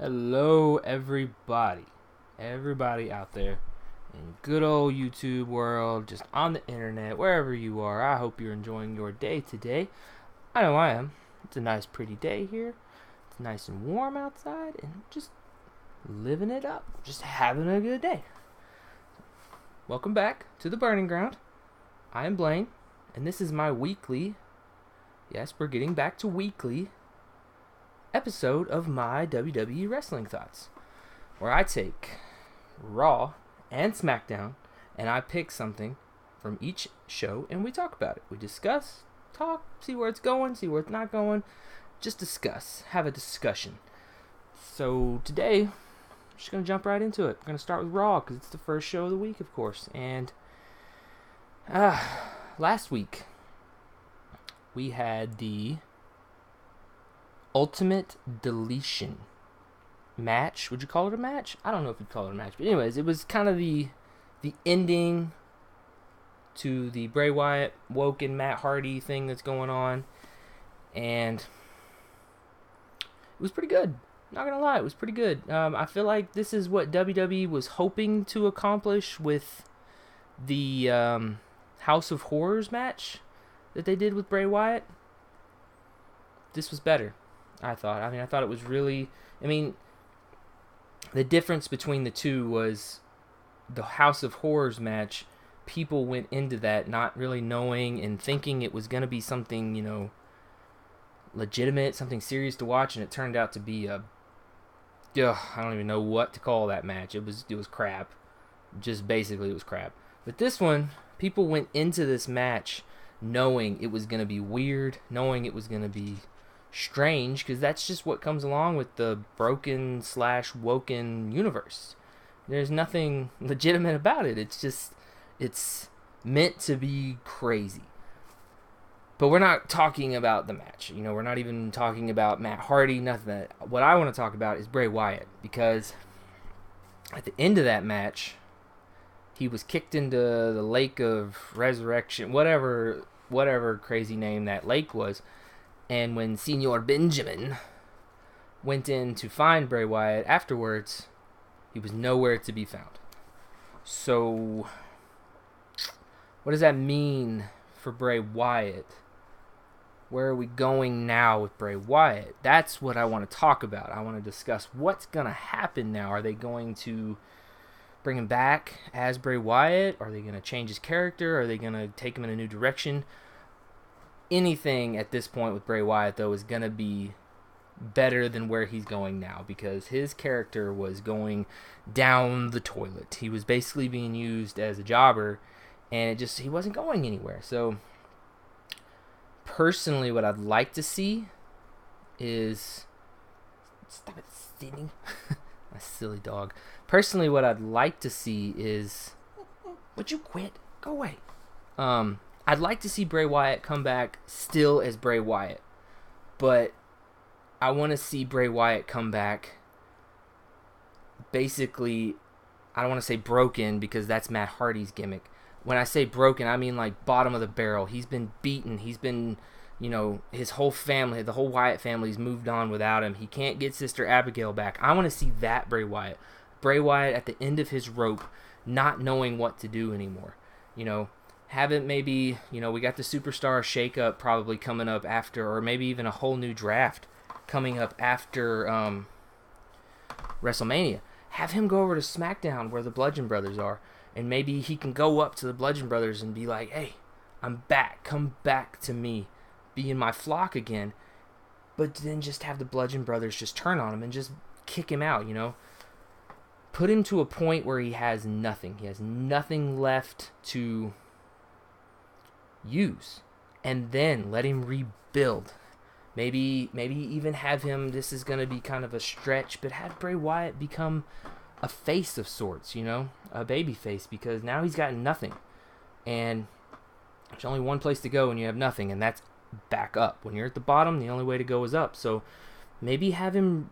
Hello, everybody out there in good old YouTube world, just on the internet, wherever you are. I hope you're enjoying your day today. I know I am. It's a nice, pretty day here. It's nice and warm outside, and just living it up, just having a good day. Welcome back to the Burning Ground. I am Blaine, and this is my weekly. Yes, we're getting back to weekly episode of my WWE wrestling thoughts, where I take Raw and SmackDown and I pick something from each show and we talk about it. We discuss, talk, see where it's going, see where it's not going, just discuss, have a discussion. So today, I'm just going to jump right into it. We're going to start with Raw because it's the first show of the week, of course. And last week, we had the Ultimate Deletion match. Would you call it a match? I don't know if you'd call it a match, but anyways, it was kind of the ending to the Bray Wyatt, Woken Matt Hardy thing that's going on, and it was pretty good. Not gonna lie, it was pretty good. I feel like this is what WWE was hoping to accomplish with the House of Horrors match that they did with Bray Wyatt. This was better, I thought. I thought it was really. The difference between the two was the House of Horrors match. People went into that not really knowing and thinking it was going to be something, legitimate, something serious to watch, and it turned out to be I don't even know what to call that match. It was crap. Just basically, it was crap. But this one, people went into this match knowing it was going to be weird, knowing it was going to be strange, because that's just what comes along with the broken/woken universe. There's nothing legitimate about it. It's meant to be crazy. But we're not talking about the match. We're not even talking about Matt Hardy, nothing. What I want to talk about is Bray Wyatt, because at the end of that match, he was kicked into the lake of resurrection, whatever crazy name that lake was. And when Senor Benjamin went in to find Bray Wyatt afterwards, he was nowhere to be found. So, what does that mean for Bray Wyatt? Where are we going now with Bray Wyatt? That's what I want to talk about. I want to discuss what's going to happen now. Are they going to bring him back as Bray Wyatt? Are they going to change his character? Are they going to take him in a new direction? Anything at this point with Bray Wyatt, though, is going to be better than where he's going now, because his character was going down the toilet. He was basically being used as a jobber, and he wasn't going anywhere. So, personally, what I'd like to see is... Stop it sitting. My silly dog. Personally, what I'd like to see is... Would you quit? Go away. I'd like to see Bray Wyatt come back still as Bray Wyatt. But I want to see Bray Wyatt come back basically, I don't want to say broken, because that's Matt Hardy's gimmick. When I say broken, I mean like bottom of the barrel. He's been beaten. He's been, his whole family, the whole Wyatt family's moved on without him. He can't get Sister Abigail back. I want to see that Bray Wyatt. Bray Wyatt at the end of his rope, not knowing what to do anymore. Haven't maybe, we got the Superstar shakeup probably coming up after, or maybe even a whole new draft coming up after WrestleMania. Have him go over to SmackDown where the Bludgeon Brothers are, and maybe he can go up to the Bludgeon Brothers and be like, hey, I'm back, come back to me, be in my flock again. But then just have the Bludgeon Brothers just turn on him and just kick him out, Put him to a point where he has nothing. He has nothing left to use, and then let him rebuild. Maybe even have him, this is going to be kind of a stretch, but have Bray Wyatt become a face of sorts, a baby face, because now he's got nothing, and there's only one place to go when you have nothing, and that's back up. When you're at the bottom, the only way to go is up. So maybe have him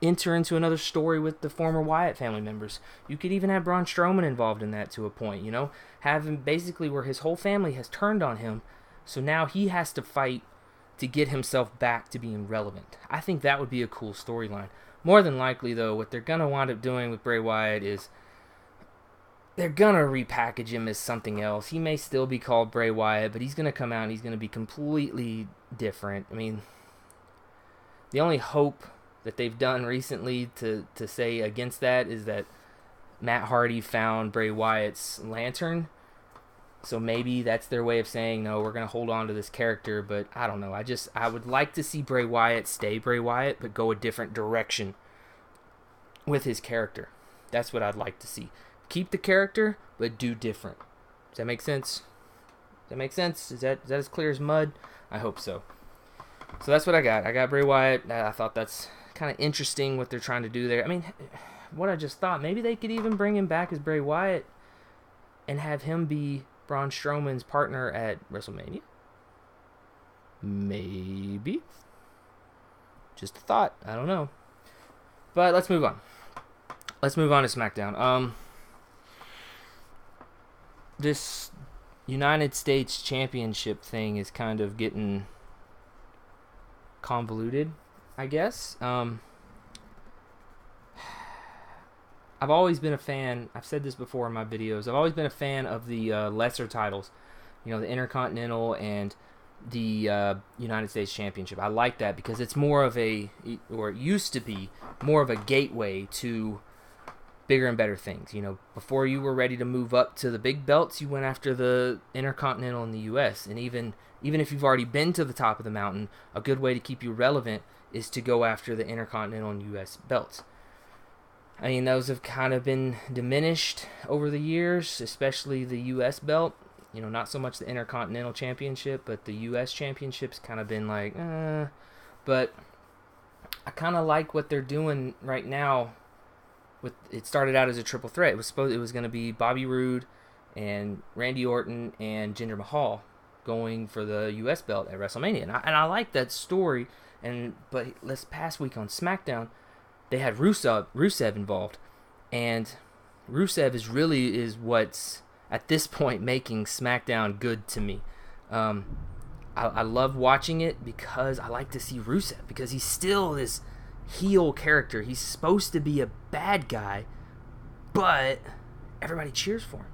enter into another story with the former Wyatt family members. You could even have Braun Strowman involved in that to a point, Have him basically where his whole family has turned on him, so now he has to fight to get himself back to being relevant. I think that would be a cool storyline. More than likely, though, what they're going to wind up doing with Bray Wyatt is they're going to repackage him as something else. He may still be called Bray Wyatt, but he's going to come out and he's going to be completely different. I mean, the only hope that they've done recently to say against that is that Matt Hardy found Bray Wyatt's lantern. So maybe that's their way of saying, no, we're going to hold on to this character. But I don't know. I would like to see Bray Wyatt stay Bray Wyatt, but go a different direction with his character. That's what I'd like to see. Keep the character, but do different. Does that make sense? Is that as clear as mud? I hope so. So that's what I got. I got Bray Wyatt. I thought that's kind of interesting what they're trying to do there. I mean, what I just thought, maybe they could even bring him back as Bray Wyatt and have him be Braun Strowman's partner at WrestleMania. Maybe. Just a thought. I don't know. But let's move on. Let's move on to SmackDown. This United States Championship thing is kind of getting convoluted, I guess. I've always been a fan, I've said this before in my videos, I've always been a fan of the lesser titles, you know, the Intercontinental and the United States Championship. I like that because it's more of a, or it used to be, more of a gateway to bigger and better things. You know, before you were ready to move up to the big belts, you went after the Intercontinental in the U.S. And even if you've already been to the top of the mountain, a good way to keep you relevant is to go after the Intercontinental and U.S. belts. I mean, those have kind of been diminished over the years, especially the U.S. belt. You know, not so much the Intercontinental Championship, but the U.S. Championship's kind of been like, But I kind of like what they're doing right now. It started out as a triple threat. It was going to be Bobby Roode and Randy Orton and Jinder Mahal going for the U.S. belt at WrestleMania, and I like that story. But this past week on SmackDown, they had Rusev involved, and Rusev is what's at this point making SmackDown good to me. I love watching it because I like to see Rusev, because he's still this heel character. He's supposed to be a bad guy, but everybody cheers for him.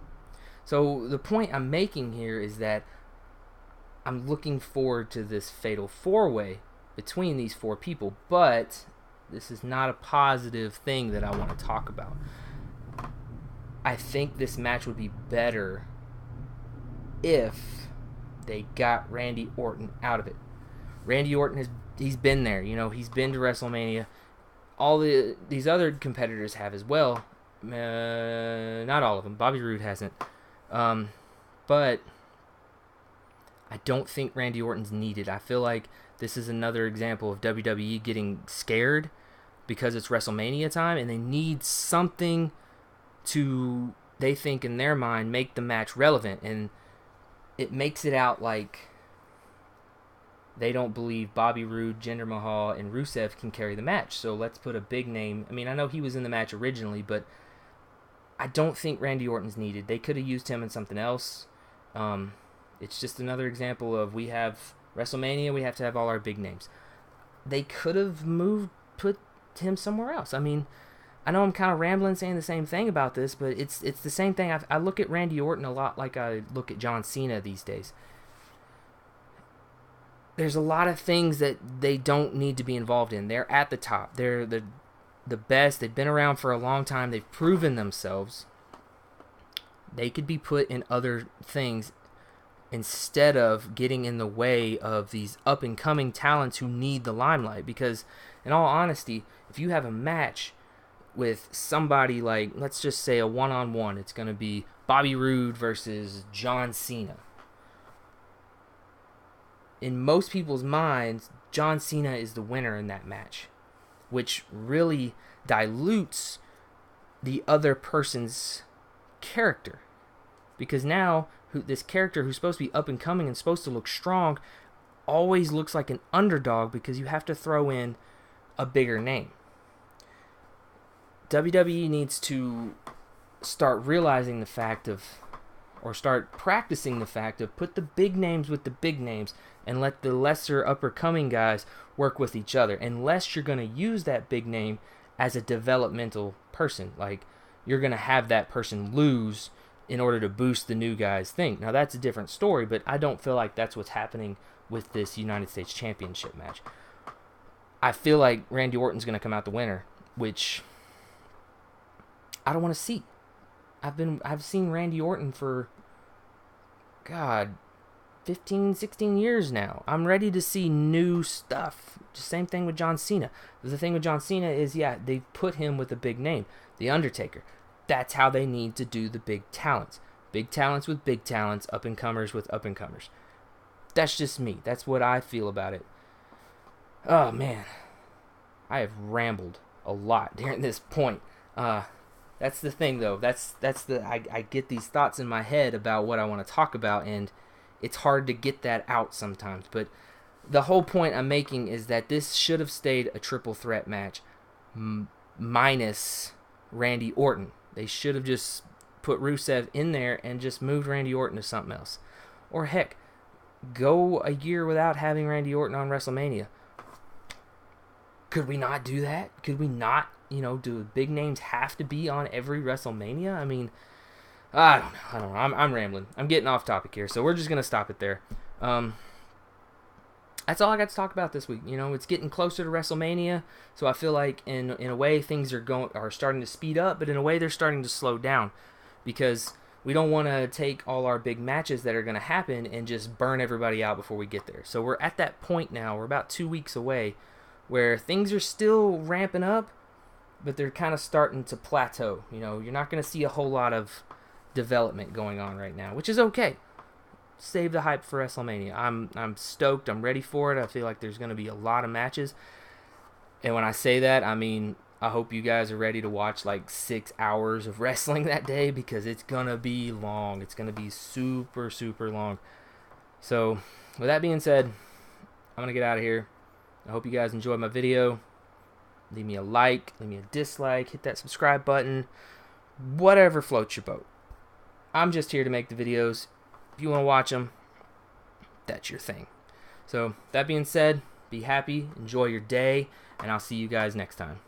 So the point I'm making here is that I'm looking forward to this fatal four-way between these four people, but this is not a positive thing that I want to talk about. I think this match would be better if they got Randy Orton out of it. Randy Orton he's been there, you know, he's been to WrestleMania. All these other competitors have as well. Not all of them. Bobby Roode hasn't. But I don't think Randy Orton's needed. I feel like this is another example of WWE getting scared because it's WrestleMania time, and they need something to, they think in their mind, make the match relevant. And it makes it out like they don't believe Bobby Roode, Jinder Mahal, and Rusev can carry the match. So let's put a big name. I mean, I know he was in the match originally, but I don't think Randy Orton's needed. They could have used him in something else. It's just another example of, we have WrestleMania, we have to have all our big names. They could have put him somewhere else. I mean, I know I'm kind of rambling saying the same thing about this, but it's the same thing. I look at Randy Orton a lot like I look at John Cena these days. There's a lot of things that they don't need to be involved in. They're at the top. They're the best. They've been around for a long time. They've proven themselves. They could be put in other things instead of getting in the way of these up-and-coming talents who need the limelight. Because, in all honesty, if you have a match with somebody like, let's just say a one-on-one, it's going to be Bobby Roode versus John Cena. In most people's minds, John Cena is the winner in that match, which really dilutes the other person's character. Because now, this character who's supposed to be up and coming and supposed to look strong always looks like an underdog because you have to throw in a bigger name. WWE needs to start realizing the fact of or start practicing the fact of put the big names with the big names and let the lesser upper-coming guys work with each other, unless you're going to use that big name as a developmental person. Like, you're going to have that person lose in order to boost the new guy's thing. Now, that's a different story, but I don't feel like that's what's happening with this United States Championship match. I feel like Randy Orton's going to come out the winner, which I don't want to see. I've seen Randy Orton for, God, 15, 16 years now. I'm ready to see new stuff. Same thing with John Cena. The thing with John Cena is, yeah, they've put him with a big name. The Undertaker. That's how they need to do the big talents. Big talents with big talents, up-and-comers with up-and-comers. That's just me. That's what I feel about it. Oh, man. I have rambled a lot during this point. That's the thing, though. I get these thoughts in my head about what I want to talk about, and it's hard to get that out sometimes. But the whole point I'm making is that this should have stayed a triple threat match minus Randy Orton. They should have just put Rusev in there and just moved Randy Orton to something else. Or heck, go a year without having Randy Orton on WrestleMania. Could we not do that? Could we not, do big names have to be on every WrestleMania? I mean, I don't know. I'm rambling. I'm getting off topic here, so we're just going to stop it there. That's all I got to talk about this week. It's getting closer to WrestleMania, so I feel like in a way things are starting to speed up, but in a way they're starting to slow down, because we don't want to take all our big matches that are going to happen and just burn everybody out before we get there. So we're at that point now. We're about 2 weeks away where things are still ramping up, but they're kind of starting to plateau. You're not going to see a whole lot of development going on right now, which is okay. Save the hype for WrestleMania. I'm stoked. I'm ready for it. I feel like there's going to be a lot of matches. And when I say that, I mean, I hope you guys are ready to watch like 6 hours of wrestling that day, because it's going to be long. It's going to be super, super long. So, with that being said, I'm going to get out of here. I hope you guys enjoyed my video. Leave me a like, leave me a dislike, hit that subscribe button. Whatever floats your boat. I'm just here to make the videos. If you want to watch them, that's your thing. So, that being said, be happy, enjoy your day, and I'll see you guys next time.